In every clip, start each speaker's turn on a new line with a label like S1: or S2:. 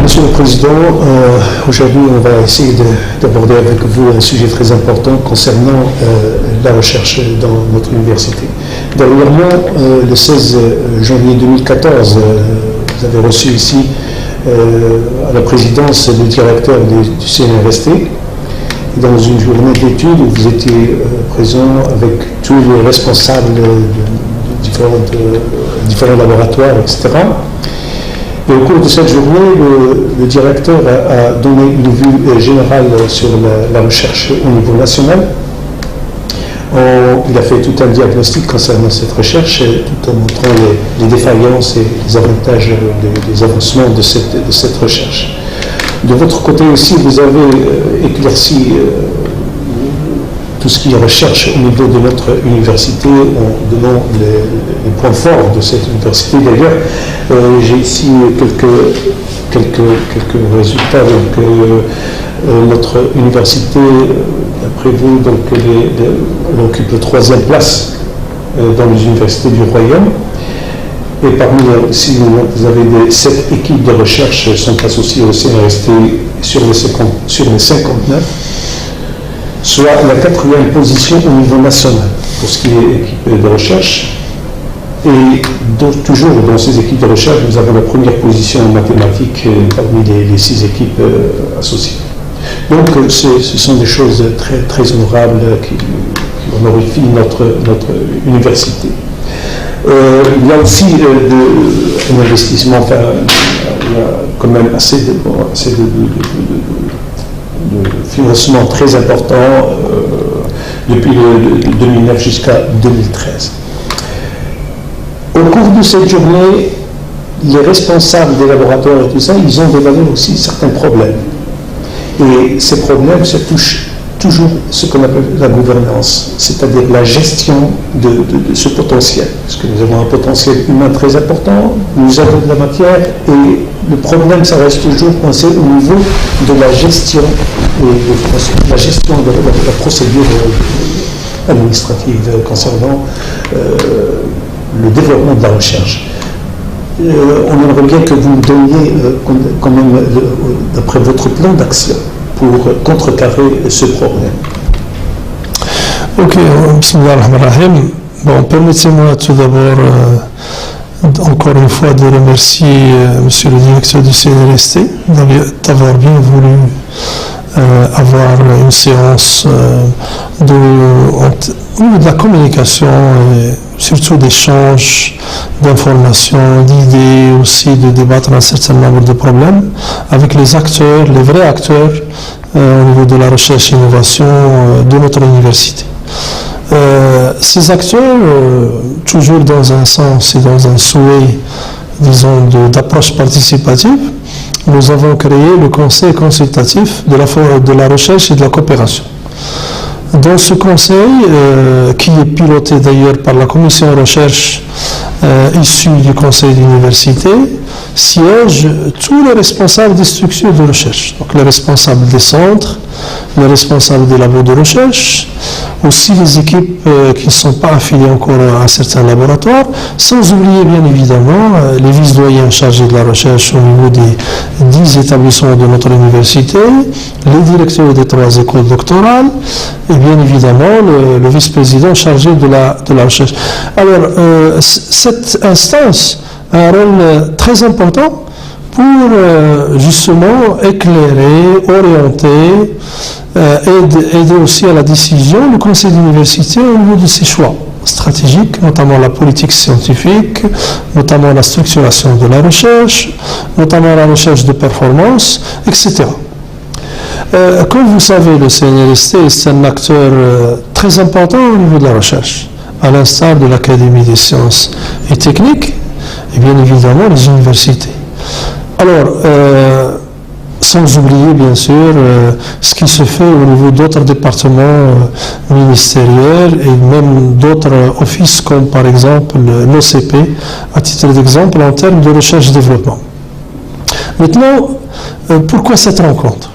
S1: Monsieur le Président, aujourd'hui on va essayer d'aborder avec vous un sujet très important concernant la recherche dans notre université. Dernièrement, le 16 janvier 2014, vous avez reçu ici à la présidence le directeur du CNRST. Dans une journée d'études où vous étiez présent avec tous les responsables de différents laboratoires, etc. Et au cours de cette journée, le directeur a donné une vue générale sur la recherche au niveau national. Il a fait tout un diagnostic concernant cette recherche, tout en montrant les défaillances et les avantages des avancements de cette recherche. De votre côté aussi, vous avez éclairci tout ce qui est recherche au niveau de notre université en donnant les points forts de cette université. D'ailleurs, j'ai ici quelques résultats. Donc, notre université, d'après vous, donc, elle occupe la 3e place dans les universités du Royaume. Et parmi aussi, vous avez 7 équipes de recherche qui sont associées au CNRST sur les 59. Soit la 4e position au niveau national pour ce qui est équipe de recherche. Et toujours dans ces équipes de recherche, nous avons la première position en mathématiques parmi les 6 équipes associées. Donc ce sont des choses très, très honorables qui honorifient notre université. Il y a aussi un investissement, enfin, il y a quand même assez de financement très important depuis 2009 jusqu'à 2013. Au cours de cette journée, les responsables des laboratoires et tout ça, ils ont dévoilé aussi certains problèmes. Et ces problèmes se touchent toujours ce qu'on appelle la gouvernance, c'est-à-dire la gestion de ce potentiel. Parce que nous avons un potentiel humain très important, nous avons de la matière, et le problème, ça reste toujours coincé au niveau de la gestion, de la procédure administrative concernant le développement de la recherche. On aimerait bien que vous donniez quand même, d'après votre plan d'action, pour contrecarrer ce problème.
S2: Ok, bismillah ar-Rahman ar-Rahim. Bon, permettez-moi tout d'abord, encore une fois, de remercier monsieur le directeur du CNRST d'avoir bien voulu avoir une séance de la communication et surtout d'échange d'informations, d'idées, aussi de débattre un certain nombre de problèmes avec les acteurs, les vrais acteurs au niveau de la recherche et l'innovation de notre université. Ces acteurs, toujours dans un sens et dans un souhait, disons, d'approche participative, nous avons créé le Conseil consultatif de la recherche et de la coopération. Dans ce conseil, qui est piloté d'ailleurs par la commission de recherche issue du conseil d'université, siègent tous les responsables des structures de recherche, donc les responsables des centres, les responsables des labos de recherche, aussi les équipes qui ne sont pas affiliées encore à certains laboratoires, sans oublier bien évidemment les vice-doyens chargés de la recherche au niveau des 10 établissements de notre université, les directeurs des 3 écoles doctorales et bien évidemment le vice-président chargé de la recherche. Alors, cette instance a un rôle très important pour justement éclairer, orienter, aider aussi à la décision du conseil d'université au niveau de ses choix stratégiques, notamment la politique scientifique, notamment la structuration de la recherche, notamment la recherche de performance, etc. Comme vous savez, le CNRST est un acteur très important au niveau de la recherche, à l'instar de l'Académie des sciences et techniques, et bien évidemment les universités. Alors, sans oublier bien sûr ce qui se fait au niveau d'autres départements ministériels et même d'autres offices comme par exemple l'OCP, à titre d'exemple en termes de recherche et développement. Maintenant, pourquoi cette rencontre?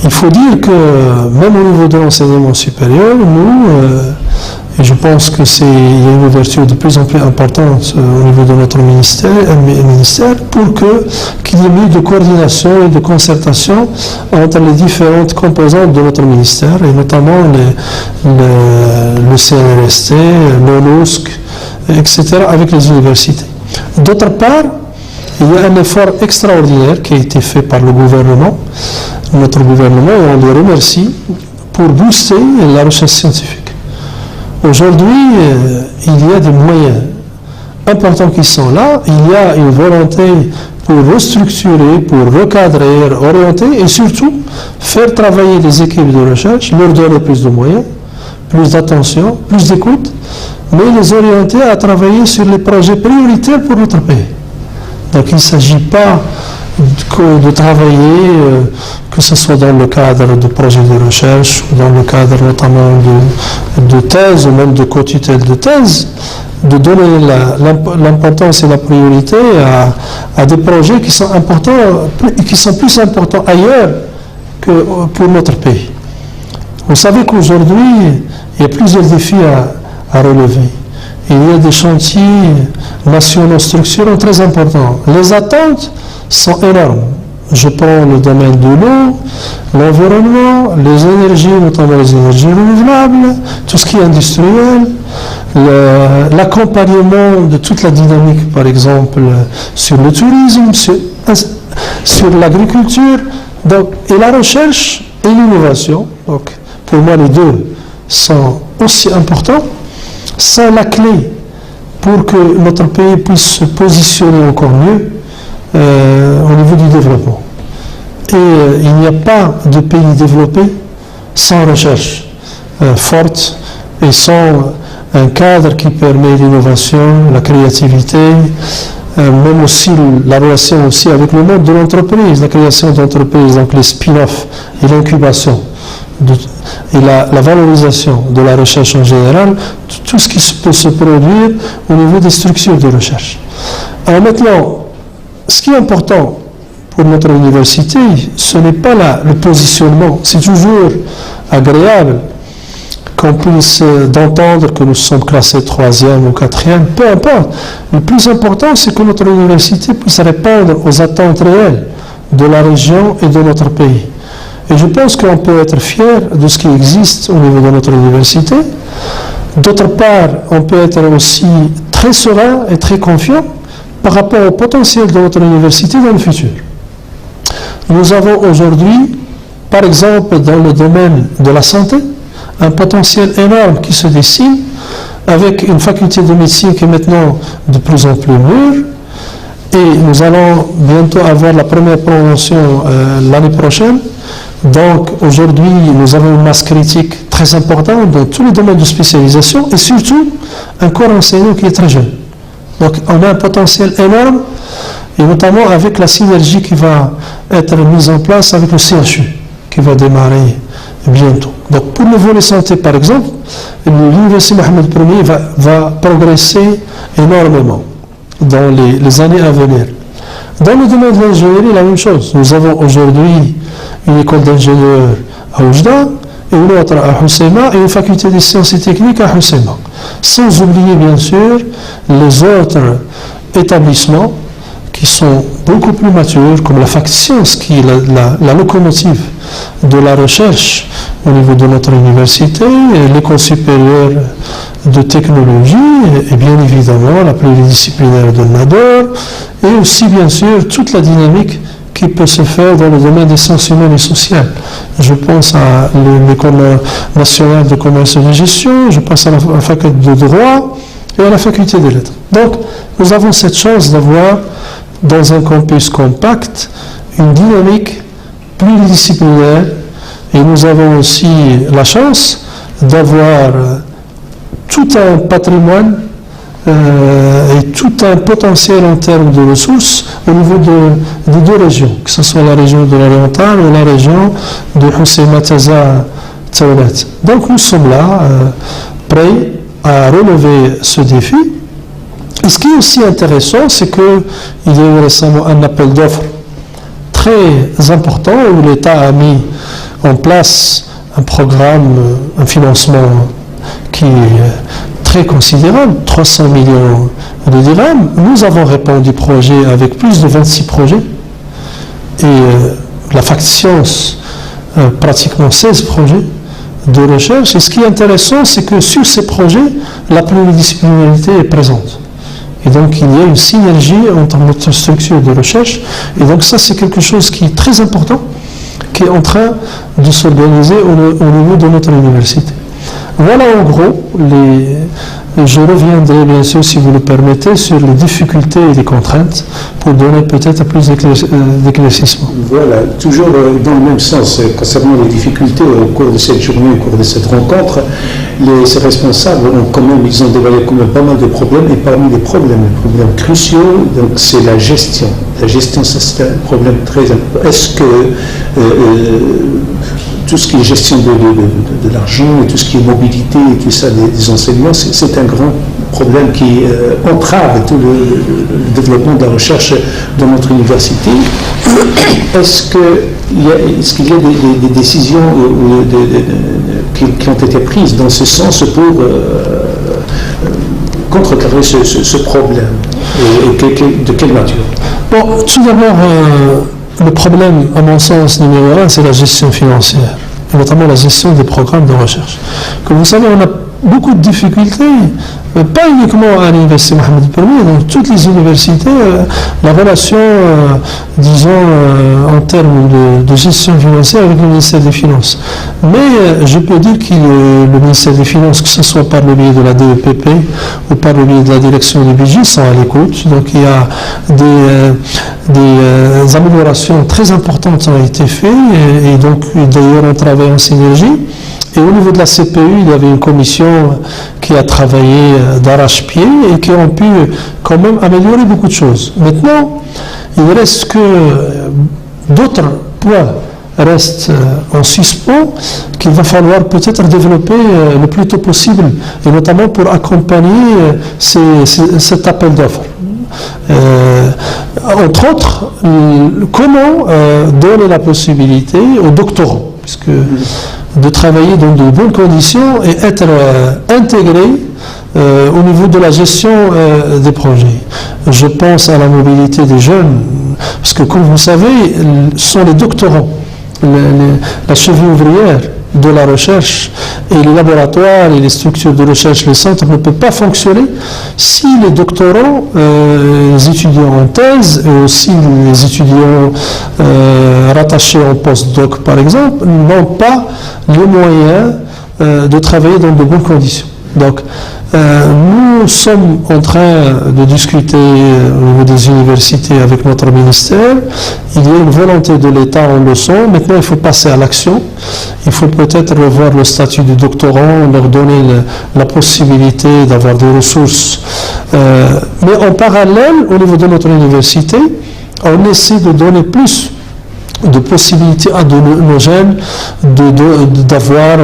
S2: Il faut dire que même au niveau de l'enseignement supérieur, nous, Et je pense que il y a une ouverture de plus en plus importante au niveau de notre ministère pour qu'il y ait mieux de coordination et de concertation entre les différentes composantes de notre ministère, et notamment le CNRST, l'ONUSC, etc., avec les universités. D'autre part, il y a un effort extraordinaire qui a été fait par le gouvernement, notre gouvernement, et on le remercie, pour booster la recherche scientifique. Aujourd'hui, il y a des moyens importants qui sont là, il y a une volonté pour restructurer, pour recadrer, orienter et surtout faire travailler les équipes de recherche, leur donner plus de moyens, plus d'attention, plus d'écoute, mais les orienter à travailler sur les projets prioritaires pour notre pays. Donc il ne s'agit pas de travailler, que ce soit dans le cadre de projets de recherche, ou dans le cadre notamment de thèse, ou même de co-tutelle de thèse, de donner l'importance et la priorité à des projets qui sont importants, qui sont plus importants ailleurs que pour notre pays. Vous savez qu'aujourd'hui, il y a plusieurs défis à relever. Il y a des chantiers nationaux structurants très importants. Les attentes sont énormes. Je prends le domaine de l'eau, l'environnement, les énergies, notamment les énergies renouvelables, tout ce qui est industriel, l'accompagnement de toute la dynamique, par exemple, sur le tourisme, sur l'agriculture, et la recherche et l'innovation. Donc, pour moi, les deux sont aussi importants. C'est la clé pour que notre pays puisse se positionner encore mieux au niveau du développement. Et il n'y a pas de pays développé sans recherche forte et sans un cadre qui permet l'innovation, la créativité, même aussi la relation aussi avec le monde de l'entreprise, la création d'entreprises, donc les spin-offs et l'incubation. Et la valorisation de la recherche en général, tout ce qui peut se produire au niveau des structures de recherche. Alors maintenant, ce qui est important pour notre université, ce n'est pas le positionnement. C'est toujours agréable qu'on puisse d'entendre que nous sommes classés 3e ou 4e, peu importe. Le plus important, c'est que notre université puisse répondre aux attentes réelles de la région et de notre pays. Et je pense qu'on peut être fier de ce qui existe au niveau de notre université. D'autre part, on peut être aussi très serein et très confiant par rapport au potentiel de notre université dans le futur. Nous avons aujourd'hui, par exemple, dans le domaine de la santé, un potentiel énorme qui se dessine avec une faculté de médecine qui est maintenant de plus en plus mûre. Et nous allons bientôt avoir la première promotion l'année prochaine. Donc aujourd'hui, nous avons une masse critique très importante dans tous les domaines de spécialisation et surtout un corps enseignant qui est très jeune. Donc on a un potentiel énorme et notamment avec la synergie qui va être mise en place avec le CHU qui va démarrer bientôt. Donc pour le volet santé par exemple, l'université Mohamed Ier va progresser énormément dans les années à venir. Dans le domaine de l'ingénierie, la même chose. Nous avons aujourd'hui une école d'ingénieurs à Oujda et une autre à Hoceima et une faculté des sciences et techniques à Hoceima. Sans oublier bien sûr les autres établissements qui sont beaucoup plus matures, comme la fac sciences qui est la locomotive de la recherche au niveau de notre université, et l'école supérieure de technologie, et bien évidemment la pluridisciplinaire de Nador, et aussi bien sûr toute la dynamique qui peut se faire dans le domaine des sciences humaines et sociales. Je pense à l'école nationale de commerce et de gestion, je pense à la faculté de droit et à la faculté des lettres. Donc nous avons cette chance d'avoir dans un campus compact une dynamique pluridisciplinaire et nous avons aussi la chance d'avoir tout un patrimoine et tout un potentiel en termes de ressources au niveau des deux régions, que ce soit la région de l'Oriental ou la région de Hoceima Taza-Taoulet. Donc nous sommes là, prêts à relever ce défi. Et ce qui est aussi intéressant, c'est qu'il y a eu récemment un appel d'offres très important où l'État a mis en place un programme, un financement qui est très considérable, 300 millions de dirhams. Nous avons répondu projet avec plus de 26 projets. Et la fac sciences, pratiquement 16 projets de recherche. Et ce qui est intéressant, c'est que sur ces projets, la pluridisciplinarité est présente. Et donc, il y a une synergie entre notre structure de recherche. Et donc, ça, c'est quelque chose qui est très important, qui est en train de s'organiser au niveau de notre université. Voilà en gros, je reviendrai bien sûr, si vous le permettez, sur les difficultés et les contraintes pour donner peut-être plus d'éclaircissement.
S1: Voilà, toujours dans le même sens, concernant les difficultés au cours de cette journée, au cours de cette rencontre, ces responsables ils ont dévoilé quand même pas mal de problèmes, et parmi les problèmes cruciaux, donc c'est la gestion. La gestion, ça c'est un problème très important. Est-ce que tout ce qui est gestion de l'argent et tout ce qui est mobilité et tout ça des enseignements, c'est un grand problème qui entrave tout le développement de la recherche dans notre université. Est-ce qu'il y a des décisions qui ont été prises dans ce sens pour contrecarrer ce problème et de quelle nature?
S2: Bon, tout d'abord, le problème, à mon sens, numéro 1, c'est la gestion financière, et notamment la gestion des programmes de recherche. Comme vous savez, on a beaucoup de difficultés, pas uniquement à l'université Mohamed Ier, dans toutes les universités, la relation, disons, en termes de gestion financière avec le ministère des Finances. Mais je peux dire que le ministère des Finances, que ce soit par le biais de la DEPP ou par le biais de la direction du budget, sont à l'écoute. Donc il y a des améliorations très importantes qui ont été faites, et donc d'ailleurs on travaille en synergie. Et au niveau de la CPU, il y avait une commission qui a travaillé d'arrache-pied et qui ont pu quand même améliorer beaucoup de choses. Maintenant, il reste que d'autres points restent en suspens qu'il va falloir peut-être développer le plus tôt possible, et notamment pour accompagner cet appel d'offres. Entre autres, comment donner la possibilité aux doctorants, puisque de travailler dans de bonnes conditions et être intégrés au niveau de la gestion des projets. Je pense à la mobilité des jeunes, parce que comme vous savez, ce sont les doctorants, la cheville ouvrière de la recherche, et les laboratoires et les structures de recherche, les centres ne peuvent pas fonctionner si les doctorants, les étudiants en thèse et aussi les étudiants rattachés en post-doc par exemple, n'ont pas les moyens de travailler dans de bonnes conditions. Donc, nous sommes en train de discuter au niveau des universités avec notre ministère. Il y a une volonté de l'État, on le sent. Maintenant, il faut passer à l'action. Il faut peut-être revoir le statut du doctorant, leur donner la possibilité d'avoir des ressources. Mais en parallèle, au niveau de notre université, on essaie de donner plus de possibilités à nos jeunes d'avoir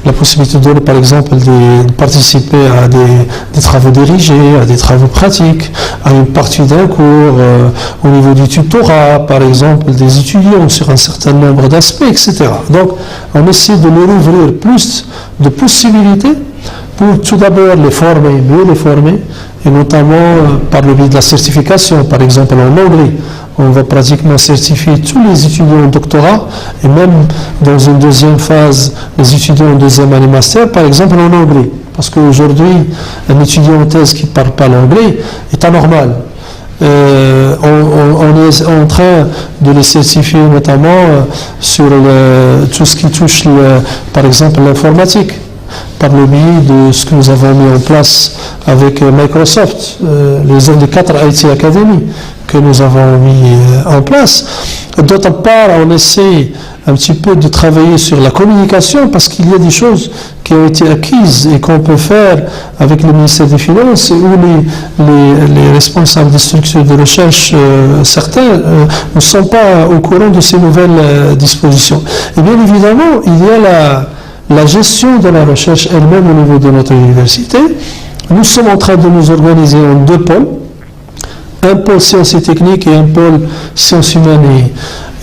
S2: la possibilité de donner, par exemple, de participer à des travaux dirigés, à des travaux pratiques, à une partie d'un cours, au niveau du tutorat, par exemple, des étudiants sur un certain nombre d'aspects, etc. Donc, on essaie de leur ouvrir plus de possibilités pour tout d'abord les former, mieux les former, et notamment par le biais de la certification, par exemple en anglais. On va pratiquement certifier tous les étudiants en doctorat, et même dans une deuxième phase, les étudiants en deuxième année master, par exemple en anglais. Parce qu'aujourd'hui, un étudiant en thèse qui ne parle pas l'anglais est anormal. On est en train de les certifier notamment sur tout ce qui touche, par exemple, l'informatique, par le biais de ce que nous avons mis en place avec Microsoft, les OND4 IT Academy que nous avons mis en place. D'autre part, on essaie un petit peu de travailler sur la communication, parce qu'il y a des choses qui ont été acquises et qu'on peut faire avec le ministère des Finances, où les responsables des structures de recherche, certains, ne sont pas au courant de ces nouvelles dispositions. Et bien évidemment, il y a la gestion de la recherche elle-même au niveau de notre université. Nous sommes en train de nous organiser en deux pôles, un pôle sciences et techniques et un pôle sciences humaines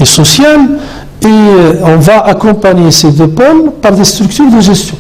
S2: et sociales, et on va accompagner ces deux pôles par des structures de gestion.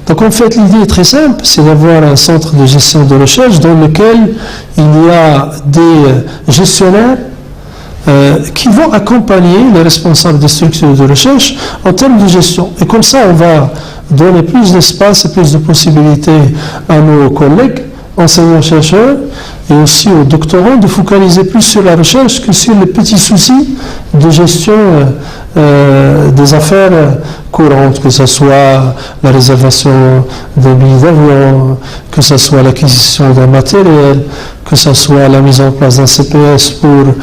S2: Donc en fait, l'idée est très simple, c'est d'avoir un centre de gestion de recherche dans lequel il y a des gestionnaires qui vont accompagner les responsables des structures de recherche en termes de gestion. Et comme ça, on va donner plus d'espace et plus de possibilités à nos collègues, enseignants-chercheurs, et aussi aux doctorants de focaliser plus sur la recherche que sur les petits soucis de gestion des affaires courantes, que ce soit la réservation d'un billet d'avion, que ce soit l'acquisition d'un matériel, que ce soit la mise en place d'un CPS pour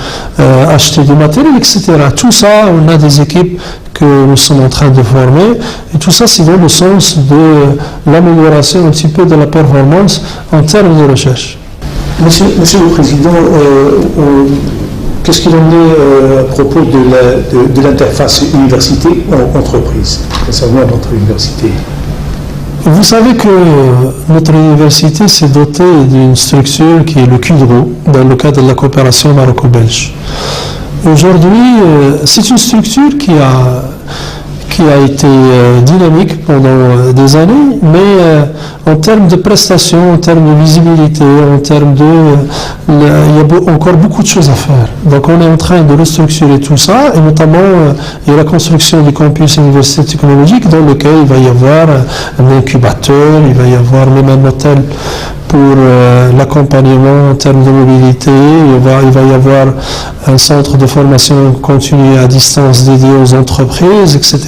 S2: acheter du matériel, etc. Tout ça, on a des équipes que nous sommes en train de former, et tout ça, c'est dans le sens de l'amélioration un petit peu de la performance en termes de recherche.
S1: Monsieur le Président, qu'est-ce qu'il en est à propos de l'interface université-entreprise concernant notre université?
S2: Vous savez que notre université s'est dotée d'une structure qui est le QDRO, dans le cadre de la coopération maroco-belge. Aujourd'hui, c'est une structure qui a été dynamique pendant des années, mais en termes de prestations, en termes de visibilité, en termes il y a encore beaucoup de choses à faire. Donc on est en train de restructurer tout ça, et notamment il y a la construction du campus université technologique dans lequel il va y avoir un incubateur, il va y avoir même un hôtel pour l'accompagnement en termes de mobilité, il va y avoir un centre de formation continue à distance dédié aux entreprises, etc.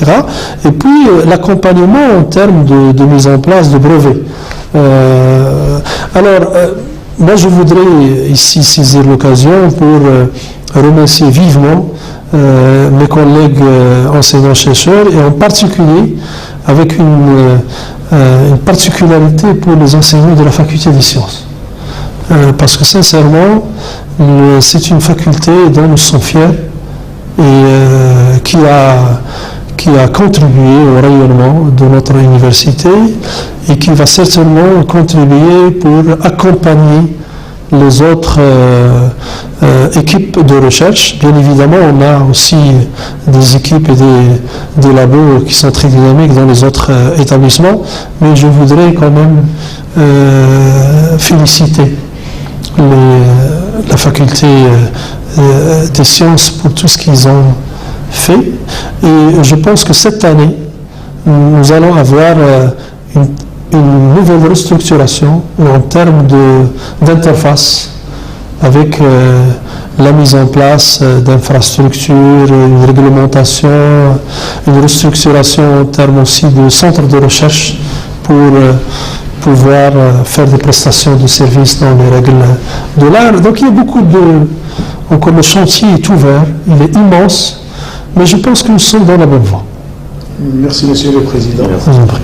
S2: Et puis l'accompagnement en termes de mise en place de brevets. Moi je voudrais ici saisir l'occasion pour remercier vivement mes collègues enseignants-chercheurs, et en particulier avec une particularité pour les enseignants de la faculté des sciences. Parce que sincèrement, c'est une faculté dont nous sommes fiers et qui a contribué au rayonnement de notre université et qui va certainement contribuer pour accompagner les autres équipes de recherche. Bien évidemment, on a aussi des équipes et des labos qui sont très dynamiques dans les autres établissements, mais je voudrais quand même féliciter la faculté des sciences pour tout ce qu'ils ont fait. Et je pense que cette année, nous allons avoir une nouvelle restructuration en termes d'interface avec la mise en place d'infrastructures, une réglementation, une restructuration en termes aussi de centres de recherche pour pouvoir faire des prestations de services dans les règles de l'art. Donc il y a beaucoup encore le chantier est ouvert, il est immense, mais je pense que nous sommes dans la bonne voie.
S1: Merci, Monsieur le Président.
S2: Je vous en prie.